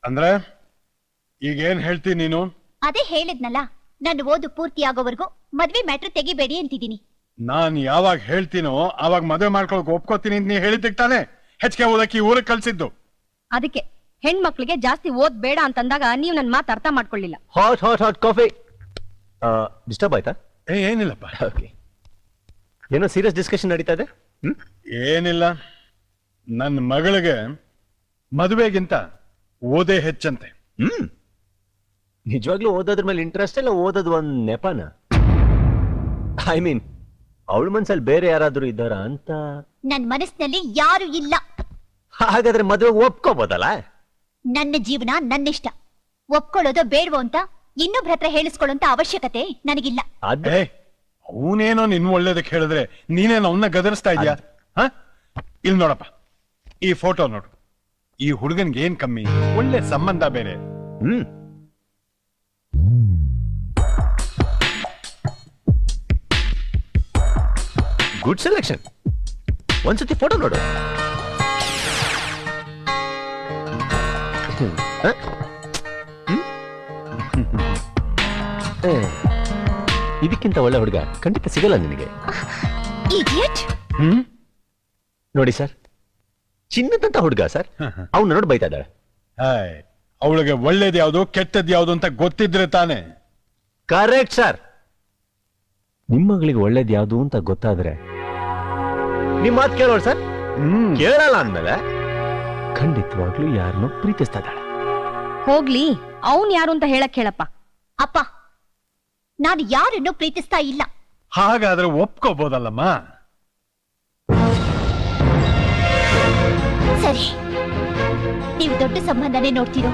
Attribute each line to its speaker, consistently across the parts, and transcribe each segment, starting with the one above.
Speaker 1: ಅಂದ್ರೆ ಈಗೇನ್ ಹೇಳ್ತೀನಿ ನೀನು?
Speaker 2: ಅದೇ ಹೇಳಿದ್ನಲ್ಲ, ನನ್ನ ಓದು ಪೂರ್ತಿ ಆಗೋವರೆಗೂ ಮದ್ವೆ ಮ್ಯಾಟ್ರ್ ತೆಗಿಬೇಡಿ ಅಂತಿದ್ದೀನಿ.
Speaker 1: ನಾನ್ ಯಾವಾಗ ಹೇಳ್ತೀನೋ ಆವಾಗ ಮದುವೆ ಮಾಡ್ಕೊಳಕ್ ಒಪ್ಕೋತೀನಿ ಅಂತ ನೀ ಹೇಳಿದ್ದಕ್ಕೆ ತಾನೆ ಹೆಚ್ಚಿಗೆ ಓದಕ್ಕೆ ಈ ಊರಿಗೆ ಕಳ್ಸಿದ್ದು.
Speaker 3: ಅದಕ್ಕೆ ಹೆಣ್ಮಕ್ಳಿಗೆ ಜಾಸ್ತಿ ಓದ್ ಬೇಡ ಅಂತಂದಾಗ ನೀವು ನನ್ನ ಮಾತು ಅರ್ಥ ಮಾಡ್ಕೊಳ್ಳಿಲ್ಲ.
Speaker 4: Hot hot hot coffee. Disturb ಆಯ್ತಾ?
Speaker 1: ಏನಿಲ್ಲಪ್ಪ.
Speaker 4: ಓಕೆ. ಏನೋ ಸೀರಿಯಸ್ ಡಿಸ್ಕಷನ್ ನಡೀತಾ ಇದೆ?
Speaker 1: ಏನಿಲ್ಲ, ನನ್ನ ಮಗಳಿಗೆ ಮದುವೆಗಿಂತ ಓದೇ ಹೆಚ್ಚಂತೆ.
Speaker 4: ನಿಜವಾಗ್ಲೂ ಓದೋದ್ರ ಮೇಲೆ ಇಂಟ್ರೆಸ್ಟ್ ಇಲ್ಲ, ಓದೋದು ಒಂದ್ ನೆಪನ? ಐ ಮೀನ್ ಅವಳ ಮನ್ಸಲ್ಲಿ ಬೇರೆ ಯಾರಾದ್ರೂ ಇದ್ದಾರ ಅಂತ?
Speaker 2: ನನ್ ಮನಸ್ಸಿನಲ್ಲಿ ಯಾರು ಇಲ್ಲ.
Speaker 4: ಹಾಗಾದ್ರೆ ಮದುವೆ ಒಪ್ಕೋಬೋದಲ್ಲ?
Speaker 2: ನನ್ನ ಜೀವನ ನನ್ನಿಷ್ಟ. ಒಪ್ಕೊಳ್ಳೋದು ಬೇಡವೋ ಅಂತ ಇನ್ನೊಬ್ರ ಹತ್ರ ಹೇಳಿಸ್ಕೊಳ್ಳೋಂತ ಅವಶ್ಯಕತೆ ನನಗಿಲ್ಲ.
Speaker 1: ಅದೇ ಅವನೇನೋ ನಿನ್ ಒಳ್ಳೇದಕ್ಕೆ ಹೇಳಿದ್ರೆ ನೀನೇನೋ ಅವನ್ನ ಗದರಿಸ್ತಾ ಇದೀಯಾ? ಇಲ್ಲಿ ನೋಡಪ್ಪ, ಈ ಫೋಟೋ ನೋಡು. ಈ ಹುಡುಗನ್ಗೆ ಏನ್ ಕಮ್ಮಿ, ಒಳ್ಳೆ ಸಂಬಂಧ ಬೇರೆ.
Speaker 4: Good selection. ಒಂದ್ಸತಿ ಫೋಟೋ ನೋಡು. ಇದಕ್ಕಿಂತ ಒಳ್ಳೆ ಹುಡುಗ ಖಂಡಿತ ಸಿಗಲ್ಲ ನಿನಗೆ. ನೋಡಿ ಸರ್, ಚಿನ್ನದಂತ ಹುಡುಗ ಸರ್. ಅವನ್ನ ನೋಡಿ ಬೈತಾ ಇದ್ದಾಳೆ.
Speaker 1: ಅವಳಿಗೆ ಒಳ್ಳೇದ್ ಯಾವ್ದು ಕೆಟ್ಟದ್ ಯಾವ್ದು ಅಂತ ಗೊತ್ತಿದ್ರೆ ತಾನೆ.
Speaker 4: Correct sir. ನಿಮ್ಮ ಮಗಳಿಗೆ ಒಳ್ಳೇದ್ ಯಾವ್ದು ಅಂತ ಗೊತ್ತಾದ್ರೆ ನಿಮ್ ಮಾತು ಕೇಳೋಳು ಸರ್. ಕೇಳಲ್ಲ ಅಂದ್ಮೇಲೆ ಖಂಡಿತವಾಗ್ಲೂ ಯಾರನ್ನೋ ಪ್ರೀತಿಸ್ತಾ ಇದ್ದಾಳೆ.
Speaker 3: ಹೋಗ್ಲಿ, ಅವನ್ ಯಾರು ಅಂತ ಹೇಳಕ್ ಹೇಳಪ್ಪ.
Speaker 2: ಅಪ್ಪ, ನಾನು ಯಾರನ್ನು ಪ್ರೀತಿಸ್ತಾ ಇಲ್ಲ.
Speaker 1: ಹಾಗಾದ್ರೆ ಒಪ್ಕೋಬೋದಲ್ಲಮ್ಮ.
Speaker 2: ಸರಿ, ನೀವು ದೊಡ್ಡ ಸಂಬಂಧನೇ ನೋಡ್ತೀರೋ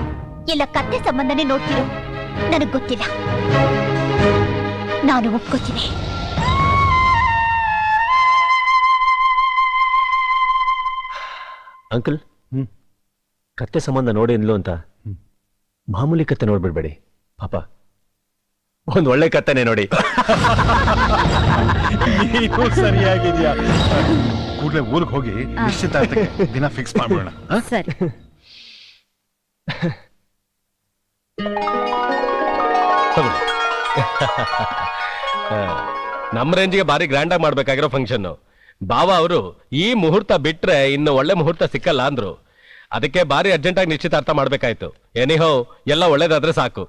Speaker 2: ಇಲ್ಲ ಕತ್ತೆ ಸಂಬಂಧನೇ ನೋಡ್ತೀರೋ ನನಗ್ ಗೊತ್ತಿಲ್ಲ. ನಾನು ಒಪ್ಕೋತೀನಿ.
Speaker 4: ಅಂಕಲ್, ಕತ್ತೆ ಸಂಬಂಧ ನೋಡಿ ಅನ್ಲು ಅಂತ ಮಾಮೂಲಿ ಕತ್ತೆ ನೋಡ್ಬಿಡ್ಬೇಡಿ ಪಾಪ. ಒಂದ್ ಒಳ್ಳೆ ಕತ್ತೆನೆ ನೋಡಿ.
Speaker 1: ನೀನು ಸರಿಯಾಗಿದ್ಯಾ. ಕೂಡಲೇ ಊರಿಗೆ ಹೋಗಿ ನಿಶ್ಚಿತಾರ್ಥಕ್ಕೆ ದಿನ ಫಿಕ್ಸ್ ಮಾಡ್ಬಿಡೋಣ.
Speaker 3: ಸರಿ.
Speaker 5: ನಮ್ಮ ರೇಂಜಿಗೆ ಬಾರಿ ಗ್ರ್ಯಾಂಡ್ ಆಗಿ ಮಾಡ್ಬೇಕಾಗಿರೋ ಫಂಕ್ಷನ್. ಬಾವ ಅವರು ಈ ಮುಹೂರ್ತ ಬಿಟ್ರೆ ಇನ್ನು ಒಳ್ಳೆ ಮುಹೂರ್ತ ಸಿಕ್ಕಲ್ಲ ಅಂದ್ರು. ಅದಕ್ಕೆ ಬಾರಿ ಅರ್ಜೆಂಟ್ ಆಗಿ ನಿಶ್ಚಿತಾರ್ಥ ಮಾಡ್ಬೇಕಾಯ್ತು. ಎನಿಹೋ ಎಲ್ಲ ಒಳ್ಳೇದಾದ್ರೆ ಸಾಕು.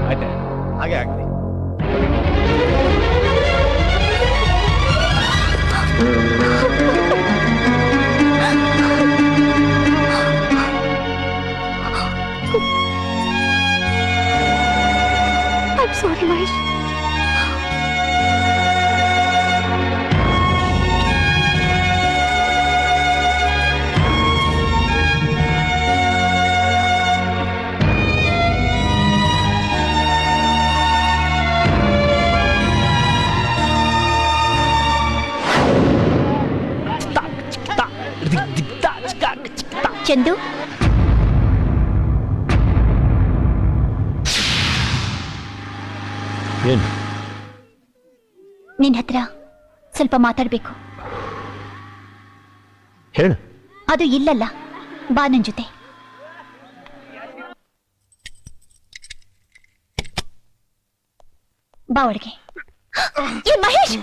Speaker 5: ಆಯ್ತಾ? ಹಾಗೆ ಆಗ್ಲಿ.
Speaker 2: I'm sorry, Mahesh. ಚಂದು,
Speaker 4: ಏನು?
Speaker 2: ನಿನ್ ಹತ್ರ ಸ್ವಲ್ಪ ಮಾತಾಡ್ಬೇಕು.
Speaker 4: ಹೇಳು.
Speaker 2: ಅದು ಇಲ್ಲಲ್ಲ, ಬಾ ನನ್ ಜೊತೆ. ಬಾ ಒಳಗೆ. ಏನ್ ಮಹೇಶ್,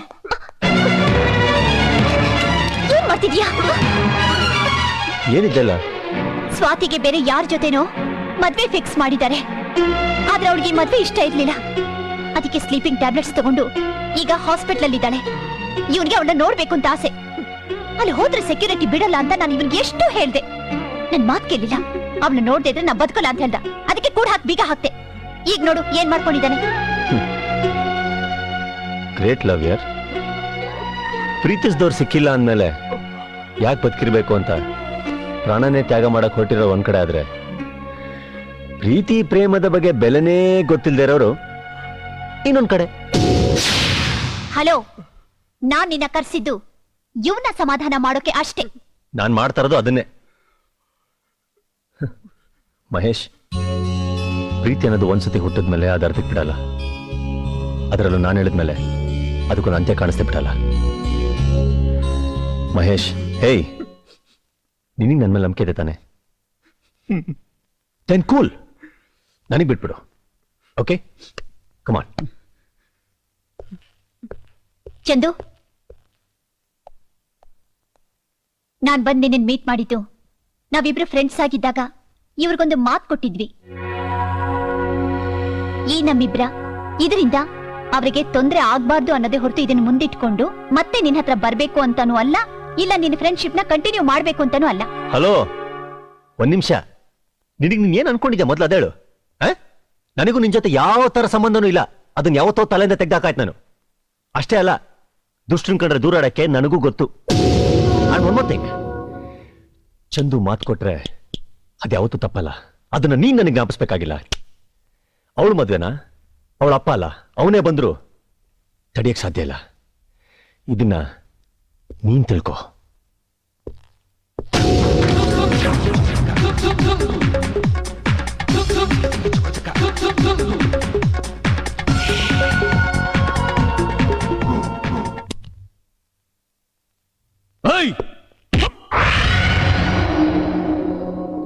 Speaker 2: ಏನ್ ಮಾಡ್ತಿದ್ಯಾ?
Speaker 4: ಏನಿದ್ದಲ್ಲ?
Speaker 2: ಸ್ವಾತಿಗೆ ಬೇರೆ ಯಾರ ಜೊತೆನೋ ಮದ್ವೆ ಫಿಕ್ಸ್ ಮಾಡಿದ್ದಾರೆ. ಆದ್ರೆ ಅವಳಿಗೆ ಮದ್ವೆ ಇಷ್ಟ ಇರ್ಲಿಲ್ಲ. ಅದಕ್ಕೆ ಸ್ಲೀಪಿಂಗ್ ಟ್ಯಾಬ್ಲೆಟ್ಸ್ ತಗೊಂಡು ಈಗ ಹಾಸ್ಪಿಟಲ್ ಅಲ್ಲಿ ಇದ್ದಾಳೆ. ಇವನಿಗೆ ಅವಳನ್ನ ನೋಡ್ಬೇಕು ಅಂತ ಆಸೆ. ಅಲ್ಲಿ ಹೋದ್ರೆ ಸೆಕ್ಯೂರಿಟಿ ಬಿಡಲ್ಲ ಅಂತ ನಾನು ಇವನ್ಗೆ ಎಷ್ಟು ಹೇಳ್ದೆ. ನನ್ ಮಾತ್ ಕೇಳಿಲ್ಲ. ಅವಳನ್ನ ನೋಡ್ದೆ ಇದ್ರೆ ನಾ ಬದುಕಲ್ಲ ಅಂತ ಹೇಳ್ದ. ಅದಕ್ಕೆ ಕೂಡ ಹಾಕಿ ಬೀಗ ಹಾಕ್ತೆ. ಈಗ ನೋಡು ಏನ್ ಮಾಡ್ಕೊಂಡಿದ್ದಾನೆ.
Speaker 4: ಗ್ರೇಟ್ ಲವ್ ಯಾರ್. ಪ್ರೀತಿಸಿದವ್ರು ಸಿಕ್ಕಿಲ್ಲ ಅಂದ್ಮೇಲೆ ಯಾಕೆ ಬದುಕಿರ್ಬೇಕು ಅಂತ ಪ್ರಾಣನೇ ತ್ಯಾಗ ಮಾಡಕ್ ಹೊರಟಿರೋ ಒಂದ್ ಕಡೆ ಆದ್ರೆ, ಪ್ರೀತಿ ಪ್ರೇಮದ ಬಗ್ಗೆ ಬೆಲೆನೇ ಗೊತ್ತಿಲ್ದೇ ಇರೋರು ಇನ್ನೊಂದ್ ಕಡೆ.
Speaker 2: ಹಲೋ, ನಾನ್ ನಿನ್ನ ಕರ್ಸಿದ್ದು ಇವನ್ನ ಸಮಾಧಾನ ಮಾಡೋಕೆ ಅಷ್ಟೇ.
Speaker 4: ನಾನ್ ಮಾಡ್ತಾ ಇರೋದು ಅದನ್ನೇ. ಮಹೇಶ್, ಪ್ರೀತಿ ಅನ್ನೋದು ಒಂದ್ಸತಿ ಹುಟ್ಟಿದ್ಮೇಲೆ ಅದು ಅರ್ಧಕ್ಕೆ ಬಿಡಲ್ಲ. ಅದರಲ್ಲೂ ನಾನು ಹೇಳಿದ್ಮೇಲೆ ಅದಕ್ಕೊಂದು ಅಂತ್ಯ ಕಾಣಿಸ್ತೇ ಬಿಡಲ್ಲ. ಮಹೇಶ್, ಹೇಯ್, ನಿನಗೆ ನನ್ನ ಮೇಲೆ ನಂಬಿಕೆ ಇದೆ ತಾನೆ? ದೆನ್ ಕೂಲ್, ನನಗೆ ಬಿಟ್ಬಿಡು. ಓಕೆ, ಕಮಾನ್.
Speaker 2: ಚಂದು, ನಾನ್ ಬಂದು ನಿನ್ನ ಮೀಟ್ ಮಾಡಿದ್ದು ನಾವಿಬ್ರು ಫ್ರೆಂಡ್ಸ್ ಆಗಿದ್ದಾಗ ಇವ್ರಿಗೊಂದು ಮಾತು ಕೊಟ್ಟಿದ್ವಿ. ಈ ನಮ್ಮಿಬ್ರ ಇದರಿಂದ ಅವರಿಗೆ ತೊಂದರೆ ಆಗ್ಬಾರ್ದು ಅನ್ನೋದೇ ಹೊರತು ಇದನ್ನ ಮುಂದಿಟ್ಕೊಂಡು ಮತ್ತೆ ನಿನ್ ಹತ್ರ ಬರ್ಬೇಕು ಅಂತಾನೂ ಅಲ್ಲ, ಇಲ್ಲ ನಿನ್ನ ಫ್ರೆಂಡ್ಶಿಪ್ ನ ಕಂಟಿನ್ಯೂ ಮಾಡ್ಬೇಕು ಅಂತಾನೂ ಅಲ್ಲ.
Speaker 4: ಹಲೋ, ಒಂದ್ ನಿಮಿಷ. ನಿನಗೆ ನೀನ್ ಏನ್ ಅನ್ಕೊಂಡಿದ್ಯಾ ಮೊದ್ಲು ಅದೇಳು. ನನಗೂ ನಿನ್ ಜೊತೆ ಯಾವ ತರ ಸಂಬಂಧನೂ ಇಲ್ಲ. ಅದನ್ನ ಯಾವತ್ತೋ ತಲೆಯಿಂದ ತೆಗ್ದಾಕಾಯ್ತು ನಾನು. ಅಷ್ಟೇ ಅಲ್ಲ, ದುಷ್ಟನ್ ಕಂಡ್ರೆ ದೂರಾಡಕ್ಕೆ ನನಗೂ ಗೊತ್ತು. ಚಂದು ಮಾತು ಕೊಟ್ರೆ ಅದ್ಯಾವತ್ತೂ ತಪ್ಪಲ್ಲ. ಅದನ್ನ ನೀನ್ ನನಗೆ ಜ್ಞಾಪಿಸ್ಬೇಕಾಗಿಲ್ಲ. ಅವಳು ಮದ್ವೆನಾ, ಅವಳ ಅಪ್ಪ ಅಲ್ಲ, ಅವನೇ ಬಂದ್ರು ತಡಿಯಕ್ ಸಾಧ್ಯ ಇಲ್ಲ. ಇದನ್ನ ನೀನ್ ತಿಳ್ಕೊ.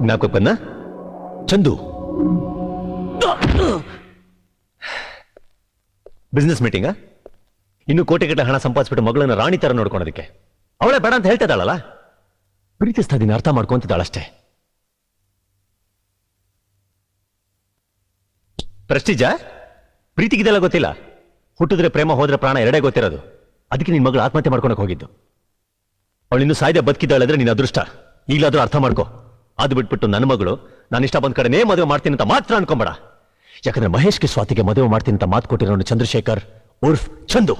Speaker 4: ಜ್ಞಾಪಕ ಬಂದ ಚಂದು? ಬಿಸ್ನೆಸ್ ಮೀಟಿಂಗ? ಇನ್ನು ಕೋಟಿಗಟ್ಟಲೆ ಹಣ ಸಂಪಾದಿಸ್ಬಿಟ್ಟು ಮಗಳನ್ನ ರಾಣಿ ತರ ನೋಡ್ಕೊಳೋದಕ್ಕೆ ಅವಳೇ ಬೇಡ ಅಂತ ಹೇಳ್ತಾ ಇದ್ದಾಳಲ್ಲ. ಪ್ರೀತಿಸ್ತಾ ಇದೀನಿ, ಅರ್ಥ ಮಾಡ್ಕೊಂತಿದ್ದಾಳಷ್ಟೇ. ಪ್ರೆಸ್ಟೀಜಾ? ಪ್ರೀತಿಗಿದೆಲ್ಲ ಗೊತ್ತಿಲ್ಲ. ಹುಟ್ಟಿದ್ರೆ ಪ್ರೇಮ, ಹೋದ್ರೆ ಪ್ರಾಣ ಎರಡೇ ಗೊತ್ತಿರೋದು. ಅದಕ್ಕೆ ನಿನ್ ಮಗಳು ಆತ್ಮಹತ್ಯೆ ಮಾಡ್ಕೊಳಕ್ ಹೋಗಿದ್ದು. ಅವಳಿನ್ನು ಸಾಯ್ದೆ ಬದುಕಿದ್ದಾಳಂದ್ರೆ ನೀನ್ ಅದೃಷ್ಟ. ಈಗಲಾದ್ರೂ ಅರ್ಥ ಮಾಡ್ಕೋ. ಅದು ಬಿಟ್ಬಿಟ್ಟು ನನ್ನ ಮಗಳು ನಾನು ಇಷ್ಟ ಬಂದ ಕಡೆನೇ ಮದುವೆ ಮಾಡ್ತೀನಿ ಅಂತ ಮಾತ್ರ ಅನ್ಕೊಂಬೇಡ. ಯಾಕಂದ್ರೆ ಮಹೇಶ್ಗೆ ಸ್ವಾತಿಗೆ ಮದುವೆ ಮಾಡ್ತೀನಿ ಅಂತ ಮಾತು ಕೊಟ್ಟಿರೋನು ಚಂದ್ರಶೇಖರ್ ಉರ್ಫ್ ಚಂದು.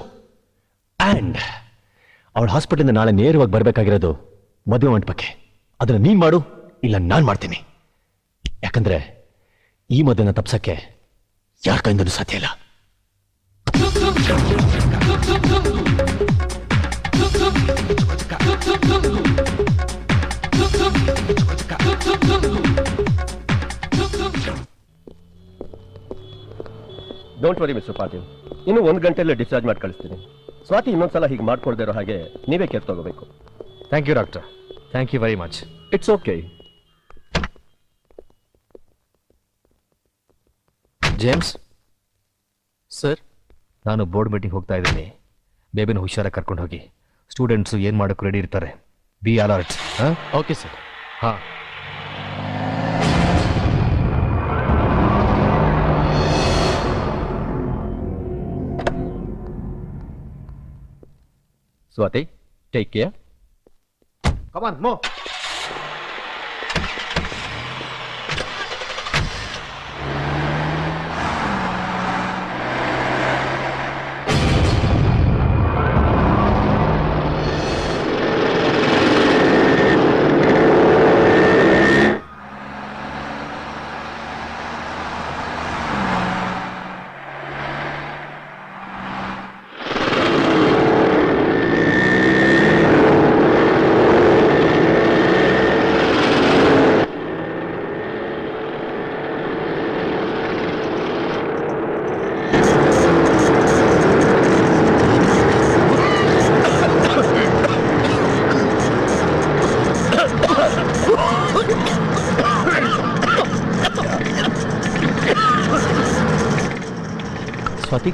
Speaker 4: ಅಂಡ್ ಅವಳ ಹಾಸ್ಪಿಟಲ್ ನಾಳೆ ನೇರವಾಗಿ ಬರ್ಬೇಕಾಗಿರೋದು ಮದುವೆ ಮಂಟಪಕ್ಕೆ. ಅದನ್ನ ನೀನ್ ಮಾಡು, ಇಲ್ಲ ನಾನ್ ಮಾಡ್ತೀನಿ. ಯಾಕಂದ್ರೆ ಈ ಮದುವೆನ ತಪ್ಸಕ್ಕೆ ಯಾರ ಕೈಯಿಂದಲೂ ಸಾಧ್ಯ ಇಲ್ಲ.
Speaker 6: ಡೋಂಟ್ ವರಿ ಮಿಸ್ಟರ್ ಪಾಟೀಲ್, ಇನ್ನು 1 ಗಂಟೆಯಲ್ಲೇ ಡಿಸ್ಚಾರ್ಜ್ ಮಾಡಿ ಕಳಿಸ್ತೀನಿ. ಸ್ವಾತಿ ಇನ್ನೊಂದ್ಸಲ ಹೀಗೆ ಮಾಡ್ಕೊಳ್ದೇ ಇರೋ ಹಾಗೆ ನೀವೇ ಕೇರ್ ತಗೋಬೇಕು.
Speaker 4: Thank you doctor, thank you very much.
Speaker 6: It's okay.
Speaker 4: James sir, ನಾನು ಬೋರ್ಡ್ ಮೀಟಿಂಗ್ ಹೋಗ್ತಾ ಇದ್ದೀನಿ. ಬೇಬಿನ ಹುಷಾರಾಗಿ ಕರ್ಕೊಂಡು ಹೋಗಿ. ಸ್ಟೂಡೆಂಟ್ಸು ಏನು ಮಾಡೋಕೆ ರೆಡಿ ಇರ್ತಾರೆ. Be alert. Okay sir. ಹಾಂ.
Speaker 6: Swati, take care.
Speaker 4: Come on, move. Swati,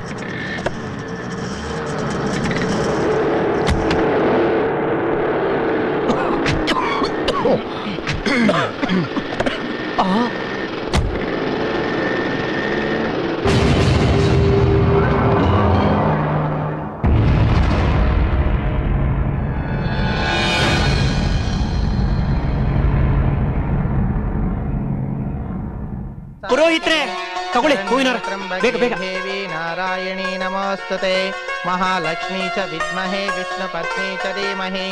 Speaker 7: ಪುರೋಹಿತ್ರೆ ತಗೊಳ್ಳಿ ಹೂವಿನ ಬೇಗ ಬೇಗ.
Speaker 8: ದೇವಿ ನಾರಾಯಣಿ ನಮೋಸ್ತುತೆ, ಮಹಾಲಕ್ಷ್ಮೀ ಚ ವಿದ್ಮಹೇ ವಿಷ್ಣು ಪತ್ನಿ ಚ ಧೀಮಹಿ.